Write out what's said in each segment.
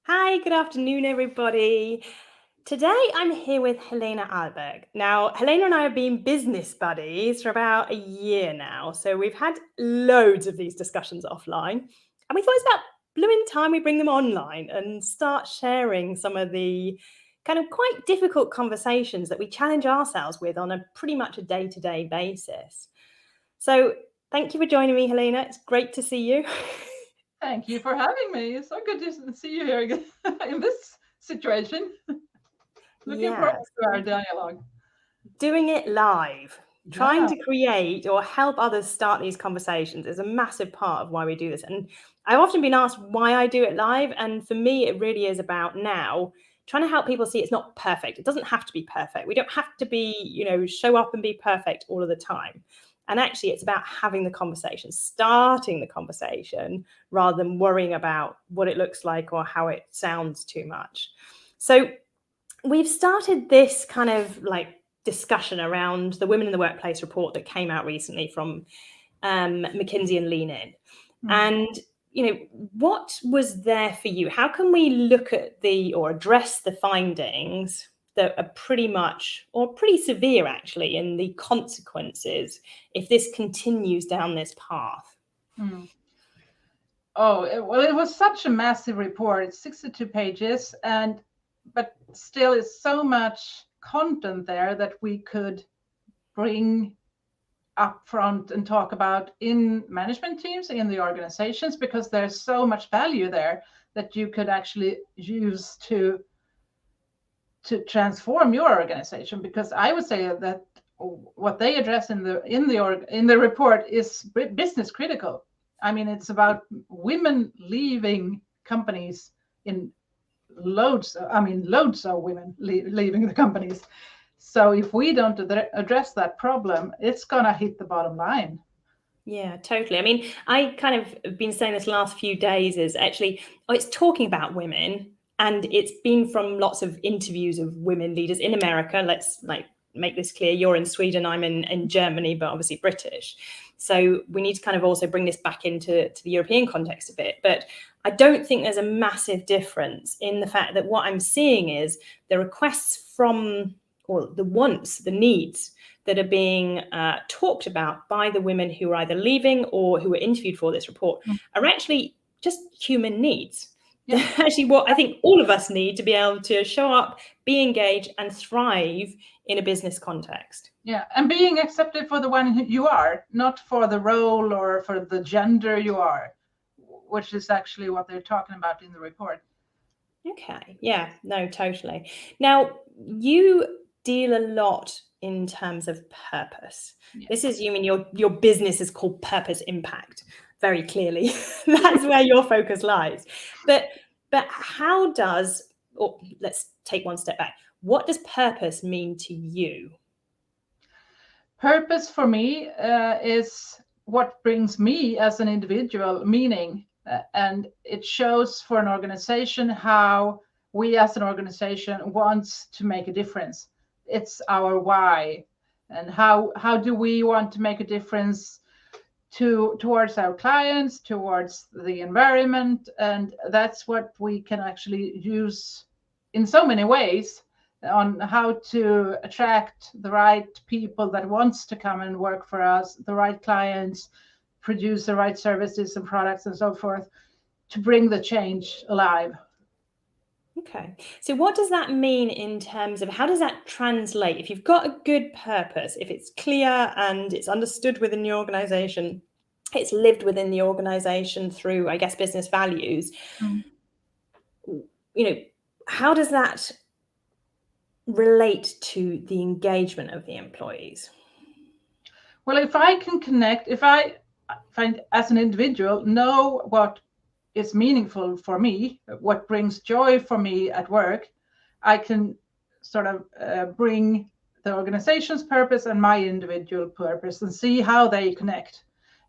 Hi, good afternoon, everybody. Today I'm here with Helene I. Now, Helene and I have been business buddies for about a year now, so we've had loads of these discussions offline, and we thought it's about blooming time we bring them online and start sharing some of the kind of quite difficult conversations that we challenge ourselves with on a pretty much a day-to-day basis. So, thank you for joining me, Helena. It's great to see you. Thank you for having me. It's so good to see you here again in this situation. Looking forward Yes. to our dialogue. Doing it live, trying Yeah. to create or help others start these conversations is a massive part of why we do this. And I've often been asked why I do it live. And for me, it really is about now trying to help people see it's not perfect. It doesn't have to be perfect. We don't have to be, show up and be perfect all of the time. And actually, it's about having the conversation, starting the conversation rather than worrying about what it looks like or how it sounds too much. So we've started this kind of like discussion around the Women in the Workplace report that came out recently from McKinsey and Helene I. And what was there for you? How can we look at or address the findings that are pretty much or pretty severe actually in the consequences if this continues down this path? Mm. Oh, it was such a massive report. It's 62 pages, but still is so much content there that we could bring up front and talk about in management teams, in the organizations, because there's so much value there that you could actually use to transform your organization. Because I would say that what they address in the report is business critical. I mean, it's about women leaving companies in loads of women leaving the companies. So if we don't address that problem, it's gonna hit the bottom line. Yeah, totally. I mean, I kind of been saying this last few days is actually, it's talking about women, and it's been from lots of interviews of women leaders in America. Let's make this clear. You're in Sweden, I'm in Germany, but obviously British. So we need to kind of also bring this back into the European context a bit. But I don't think there's a massive difference in the fact that what I'm seeing is the requests from, or the wants, the needs that are being talked about by the women who are either leaving or who were interviewed for this report are actually just human needs. Yeah. Actually what I think all of us need to be able to show up, be engaged and thrive in a business context. Yeah, and being accepted for the one you are, not for the role or for the gender you are, which is actually what they're talking about in the report. Okay, yeah, no, totally. Now, you deal a lot in terms of purpose. Yes. This is, you mean your business is called Purpose Impact, very clearly. That's where your focus lies. But how does, or let's take one step back. What does purpose mean to you? Purpose for me is what brings me as an individual meaning, and it shows for an organization how we as an organization wants to make a difference. It's our why, and how do we want to make a difference towards our clients, towards the environment, and that's what we can actually use in so many ways on how to attract the right people that wants to come and work for us, the right clients, produce the right services and products and so forth to bring the change alive. Okay. So what does that mean in terms of how does that translate? If you've got a good purpose, if it's clear and it's understood within the organization, it's lived within the organization through, I guess, business values, how does that relate to the engagement of the employees? Well, if I can connect, if I find as an individual know what is meaningful for me, what brings joy for me at work, I can sort of bring the organization's purpose and my individual purpose and see how they connect.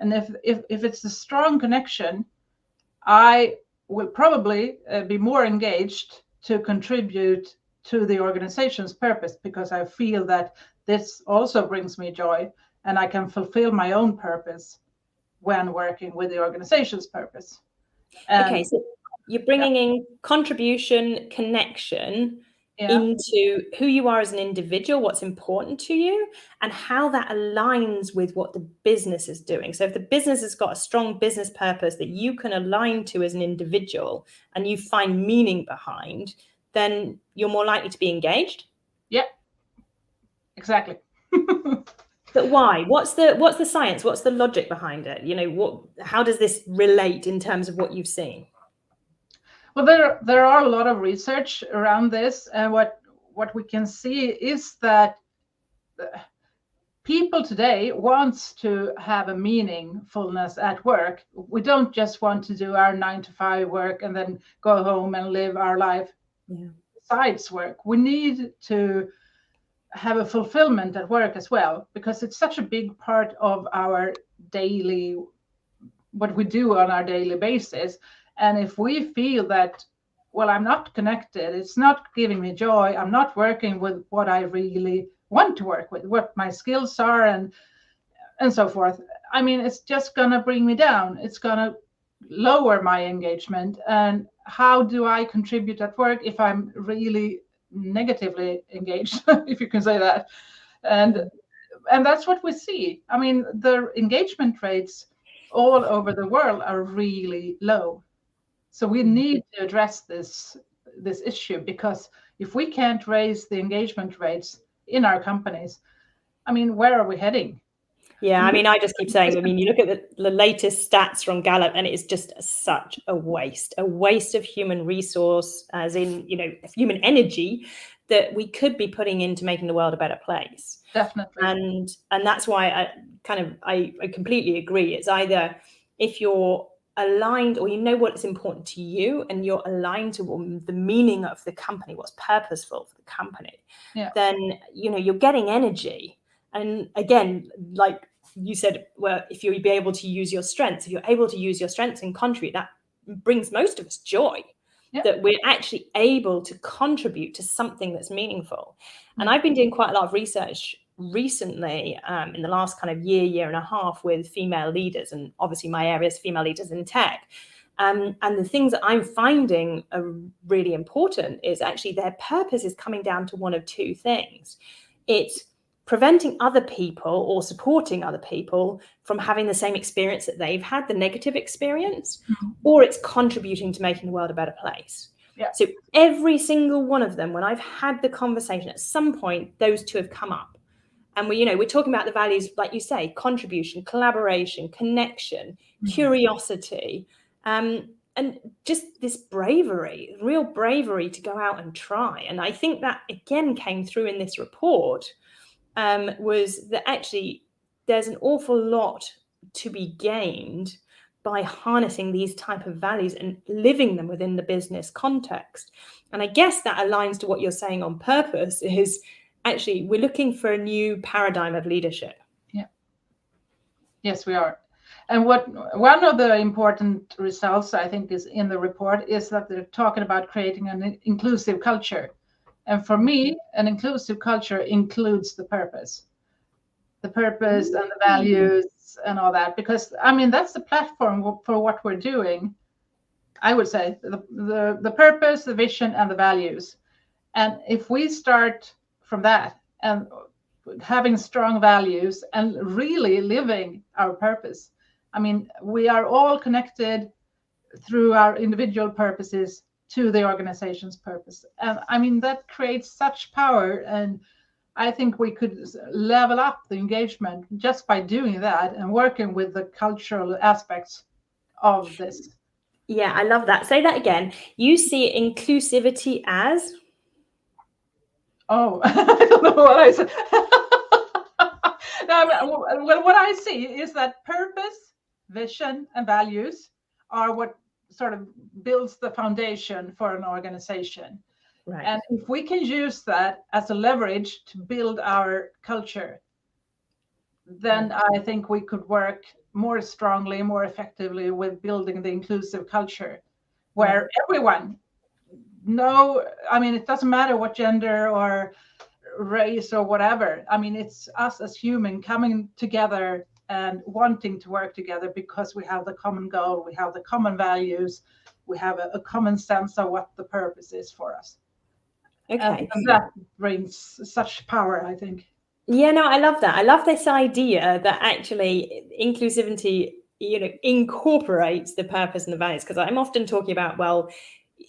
And if it's a strong connection, I will probably be more engaged to contribute to the organization's purpose because I feel that this also brings me joy and I can fulfill my own purpose when working with the organization's purpose. And Okay, so You're bringing in contribution, connection into who you are as an individual, what's important to you, and how that aligns with what the business is doing. So if the business has got a strong business purpose that you can align to as an individual and you find meaning behind, then you're more likely to be engaged. Yeah, exactly. But why? What's the science? What's the logic behind it? How does this relate in terms of what you've seen? Well, there are a lot of research around this, and what we can see is that people today wants to have a meaningfulness at work. We don't just want to do our 9 to 5 work and then go home and live our life besides work. We need to have a fulfillment at work as well, because it's such a big part of our daily, what we do on our daily basis. And if we feel that, well, I'm not connected, it's not giving me joy, I'm not working with what I really want to work with, what my skills are, and so forth, I mean, it's just gonna bring me down. It's gonna lower my engagement. And how do I contribute at work if I'm really negatively engaged, if you can say that? And that's what we see. I mean, the engagement rates all over the world are really low. So we need to address this issue, because if we can't raise the engagement rates in our companies, I mean, where are we heading? Yeah, I mean, I just keep saying, I mean, you look at the latest stats from Gallup, and it's just such a waste of human resource, as in, human energy that we could be putting into making the world a better place. Definitely. And that's why I completely agree. It's either if you're aligned, or what is important to you, and you're aligned to the meaning of the company, what's purposeful for the company, then you're getting energy. And again, like you said, well, if you'll be able to use your strengths, and contribute, that brings most of us joy. That we're actually able to contribute to something that's meaningful. And I've been doing quite a lot of research recently, in the last kind of year and a half, with female leaders, and obviously my area is female leaders in tech. And the things that I'm finding are really important is actually their purpose is coming down to one of two things. It's preventing other people or supporting other people from having the same experience that they've had, the negative experience, or it's contributing to making the world a better place. So every single one of them, when I've had the conversation, at some point, those two have come up. And we're talking about the values, like you say, contribution, collaboration, connection, curiosity, and just this bravery, real bravery to go out and try. And I think that, again, came through in this report, was that actually there's an awful lot to be gained by harnessing these type of values and living them within the business context. And I guess that aligns to what you're saying on purpose, is actually we're looking for a new paradigm of leadership. Yeah. Yes, we are. And one of the important results, I think, is in the report, is that they're talking about creating an inclusive culture. And for me, an inclusive culture includes the purpose and the values and all that, because I mean, that's the platform for what we're doing. I would say the purpose, the vision, and the values. And if we start from that and having strong values and really living our purpose, I mean, we are all connected through our individual purposes to the organization's purpose. And I mean, that creates such power. And I think we could level up the engagement just by doing that and working with the cultural aspects of this. Yeah, I love that. Say that again. You see inclusivity as? Oh, I don't know what I said. Well, what I see is that purpose, vision, and values are what sort of builds the foundation for an organization. Right. And if we can use that as a leverage to build our culture, then I think we could work more strongly, more effectively with building the inclusive culture, where everyone, I mean, it doesn't matter what gender or race or whatever. I mean, it's us as human coming together and wanting to work together because we have the common goal, we have the common values, we have a common sense of what the purpose is for us. Okay. And that brings such power, I think. Yeah, no, I love that. I love this idea that actually inclusivity, incorporates the purpose and the values. Because I'm often talking about, well,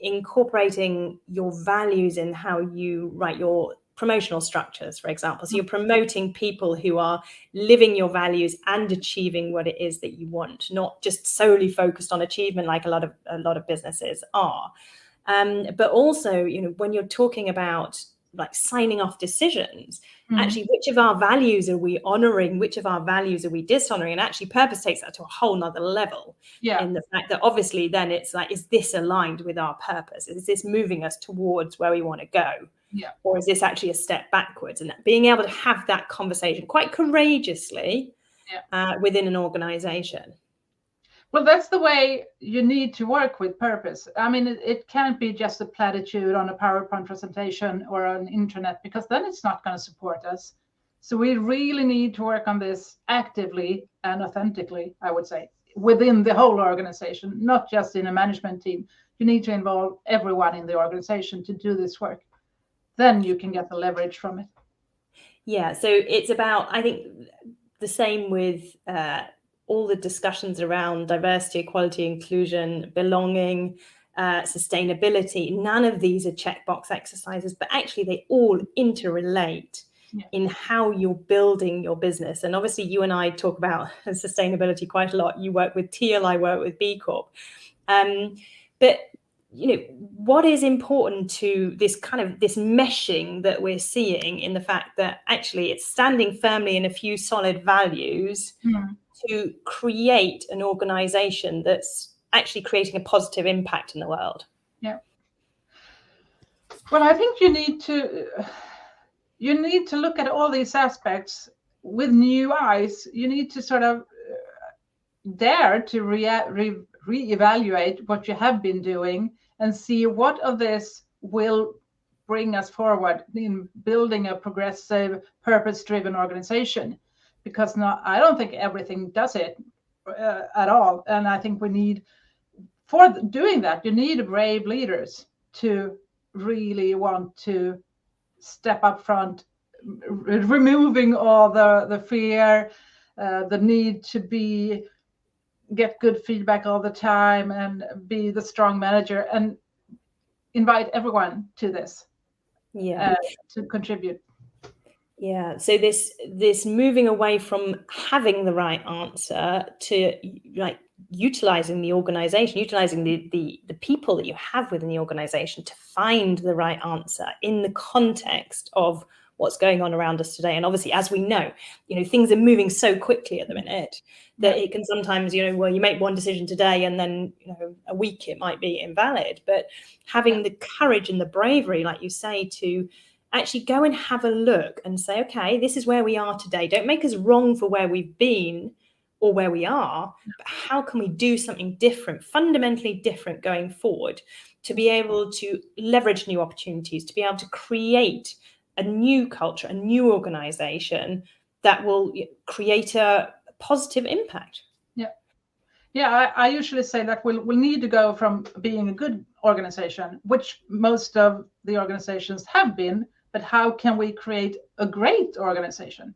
incorporating your values in how you write your promotional structures, for example. So you're promoting people who are living your values and achieving what it is that you want, not just solely focused on achievement like a lot of businesses are. But also, when you're talking about like signing off decisions, actually, which of our values are we honoring? Which of our values are we dishonoring? And actually, purpose takes that to a whole nother level. Yeah. In the fact that obviously then it's like, is this aligned with our purpose? Is this moving us towards where we want to go? Yeah. Or is this actually a step backwards? And being able to have that conversation quite courageously within an organization. Well, that's the way you need to work with purpose. I mean, it can't be just a platitude on a PowerPoint presentation or on internet, because then it's not going to support us. So we really need to work on this actively and authentically, I would say, within the whole organization, not just in a management team. You need to involve everyone in the organization to do this work. Then you can get the leverage from it. Yeah, so it's about, I think, the same with all the discussions around diversity, equality, inclusion, belonging, sustainability. None of these are checkbox exercises, but actually they all interrelate in how you're building your business. And obviously you and I talk about sustainability quite a lot. You work with Teal, I work with B Corp. But what is important to this meshing that we're seeing in the fact that actually it's standing firmly in a few solid values to create an organization that's actually creating a positive impact in the world? Yeah. Well, I think you need to look at all these aspects with new eyes. You need to sort of dare to reevaluate what you have been doing and see what of this will bring us forward in building a progressive, purpose-driven organization. Because I don't think everything does it at all. And I think for doing that, you need brave leaders to really want to step up front, removing all the fear, the need to get good feedback all the time and be the strong manager, and invite everyone to this to contribute. Yeah, so this moving away from having the right answer to like utilizing the organization, utilizing the people that you have within the organization to find the right answer in the context of what's going on around us today. And obviously, as we know, things are moving so quickly at the minute that it can sometimes, well, you make one decision today and then, a week it might be invalid. But having the courage and the bravery, like you say, to actually go and have a look and say, okay, this is where we are today. Don't make us wrong for where we've been or where we are, but how can we do something different, fundamentally different going forward, to be able to leverage new opportunities, to be able to create a new culture, a new organization that will create a positive impact. Yeah, I usually say that we'll need to go from being a good organization, which most of the organizations have been, but how can we create a great organization?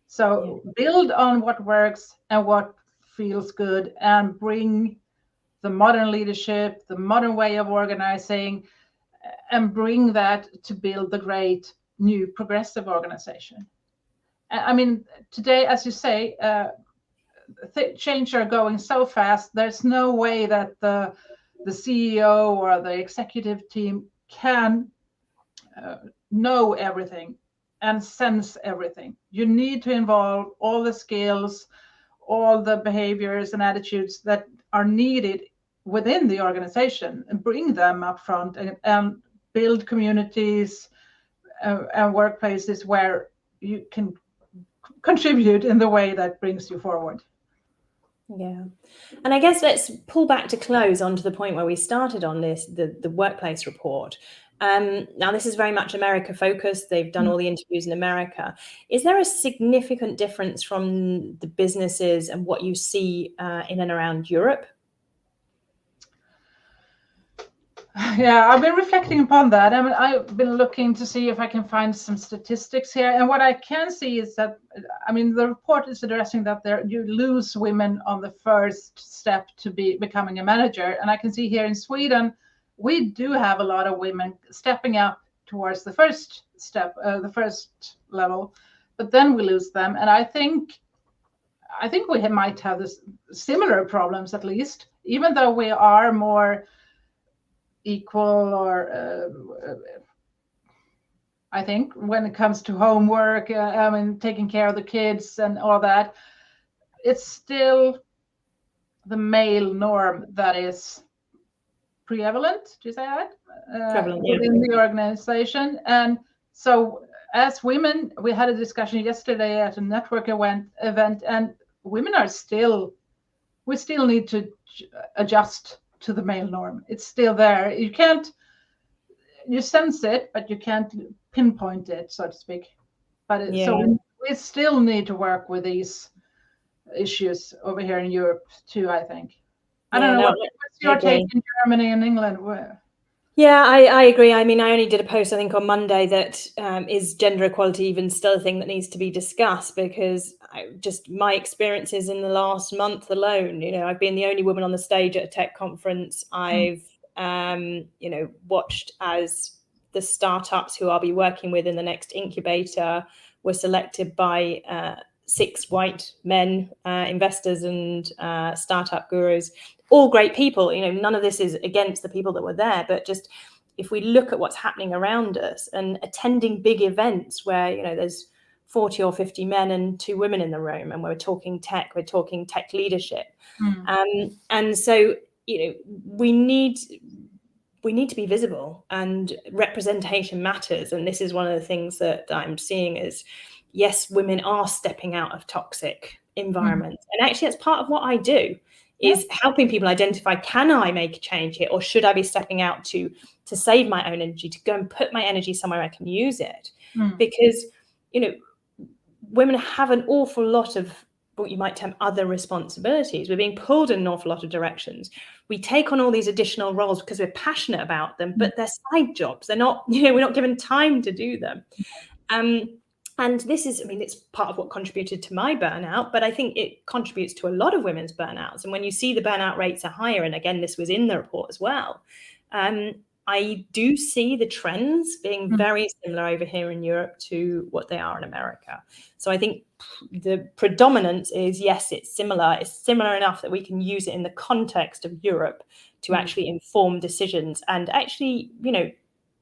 So build on what works and what feels good, and bring the modern leadership, the modern way of organizing, and bring that to build the great new progressive organization. I mean, today, as you say, change are going so fast. There's no way that the CEO or the executive team can know everything and sense everything. You need to involve all the skills, all the behaviors and attitudes that are needed within the organization, and bring them up front, and build communities and workplaces where you can contribute in the way that brings you forward. Yeah. And I guess let's pull back to close onto the point where we started on this, the workplace report. Now, this is very much America focused. They've done all the interviews in America. Is there a significant difference from the businesses and what you see in and around Europe? Yeah, I've been reflecting upon that. I mean, I've been looking to see if I can find some statistics here. And what I can see is that, I mean, the report is addressing that you lose women on the first step to becoming a manager. And I can see here in Sweden, we do have a lot of women stepping up towards the first step, the first level, but then we lose them. And I think we might have this similar problems, at least, even though we are more equal, or I think when it comes to homework, I mean, taking care of the kids and all that, it's still the male norm that is prevalent. Do you say that? Prevalent, within the organization. And so as women, we had a discussion yesterday at a network event, and women are we still need to adjust to the male norm. It's still there. You sense it, but you can't pinpoint it, so to speak. But so we still need to work with these issues over here in Europe too, I think. I don't know, what's your take in Germany and England? Yeah, I agree. I mean, I only did a post, I think, on Monday that is gender equality even still a thing that needs to be discussed, because just my experiences in the last month alone, I've been the only woman on the stage at a tech conference. I've, watched as the startups who I'll be working with in the next incubator were selected by 6 white men, investors and startup gurus. All great people, none of this is against the people that were there, but just if we look at what's happening around us and attending big events where, there's 40 or 50 men and 2 women in the room, and we're talking tech leadership. And so, we need to be visible, and representation matters. And this is one of the things that I'm seeing is, yes, women are stepping out of toxic environments. And actually that's part of what I do, is helping people identify, can I make a change here, or should I be stepping out to save my own energy, to go and put my energy somewhere I can use it? Because, women have an awful lot of what you might term other responsibilities. We're being pulled in an awful lot of directions. We take on all these additional roles because we're passionate about them, but they're side jobs. They're not, we're not given time to do them. And this is, it's part of what contributed to my burnout, but I think it contributes to a lot of women's burnouts. And when you see the burnout rates are higher, and again, this was in the report as well, I do see the trends being very similar over here in Europe to what they are in America. So I think the predominance is, yes, it's similar. It's similar enough that we can use it in the context of Europe to actually inform decisions and actually,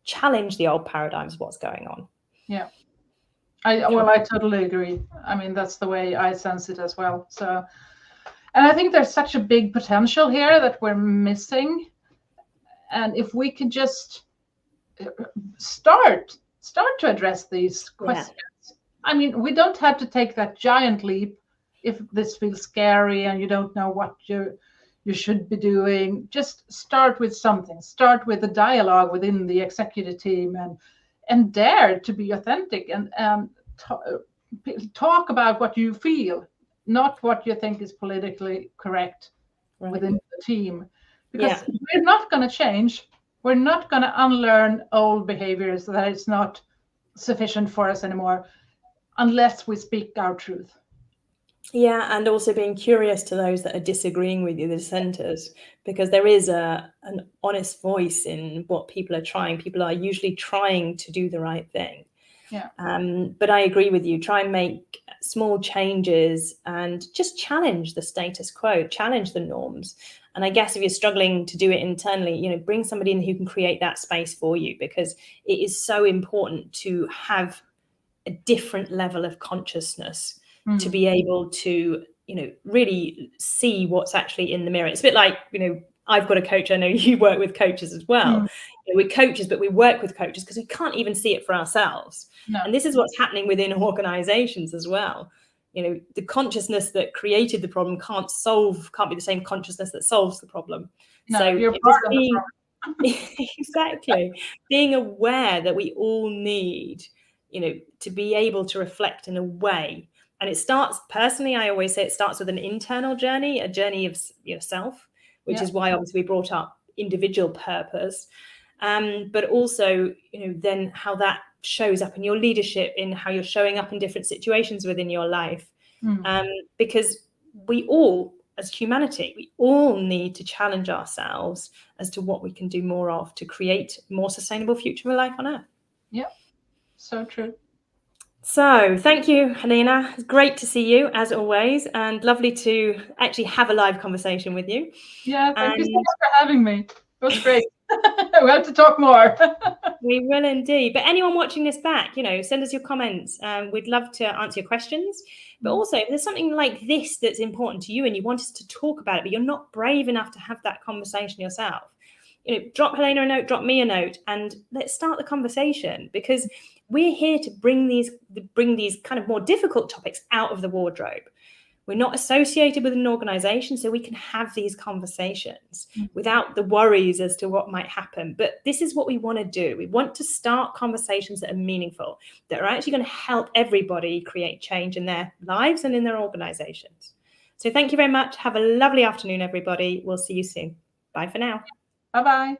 challenge the old paradigms of what's going on. Yeah. I totally agree. I mean, that's the way I sense it as well. So, and I think there's such a big potential here that we're missing. And if we could just start to address these questions. I mean, we don't have to take that giant leap if this feels scary and you don't know what you should be doing. Just start with something. Start with a dialogue within the executive team, and dare to be authentic and talk about what you feel, not what you think is politically correct within the team. Because we're not going to change. We're not going to unlearn old behaviors that is not sufficient for us anymore unless we speak our truth. Yeah, and also being curious to those that are disagreeing with you, the dissenters, because there is an honest voice in what people are trying. People are usually trying to do the right thing. Yeah. But I agree with you. Try and make small changes and just challenge the status quo, challenge the norms. And I guess if you're struggling to do it internally, bring somebody in who can create that space for you, because it is so important to have a different level of consciousness to be able to, really see what's actually in the mirror. It's a bit like, I've got a coach. I know you work with coaches as well. We're coaches, but we work with coaches because we can't even see it for ourselves. No. And this is what's happening within organizations as well. The consciousness that created the problem can't be the same consciousness that solves the problem. No, so you're part of the problem. Exactly. Being aware that we all need, to be able to reflect in a way. And it starts, personally, I always say it starts with an internal journey, a journey of yourself, which is why obviously we brought up individual purpose. but also, then how that shows up in your leadership, in how you're showing up in different situations within your life. Because we all, as humanity, we all need to challenge ourselves as to what we can do more of to create a more sustainable future of life on Earth. Yep, so true. So thank you, Helene. It's great to see you as always, and lovely to actually have a live conversation with you. Yeah, thank you so much for having me. It was great. We have to talk more. We will indeed. But anyone watching this back, send us your comments. We'd love to answer your questions. But also, if there's something like this that's important to you and you want us to talk about it, but you're not brave enough to have that conversation yourself, drop Helene a note, drop me a note, and let's start the conversation, because we're here to bring these kind of more difficult topics out of the wardrobe. We're not associated with an organization, so we can have these conversations without the worries as to what might happen. But this is what we want to do. We want to start conversations that are meaningful, that are actually going to help everybody create change in their lives and in their organizations. So thank you very much. Have a lovely afternoon, everybody. We'll see you soon. Bye for now. Bye-bye.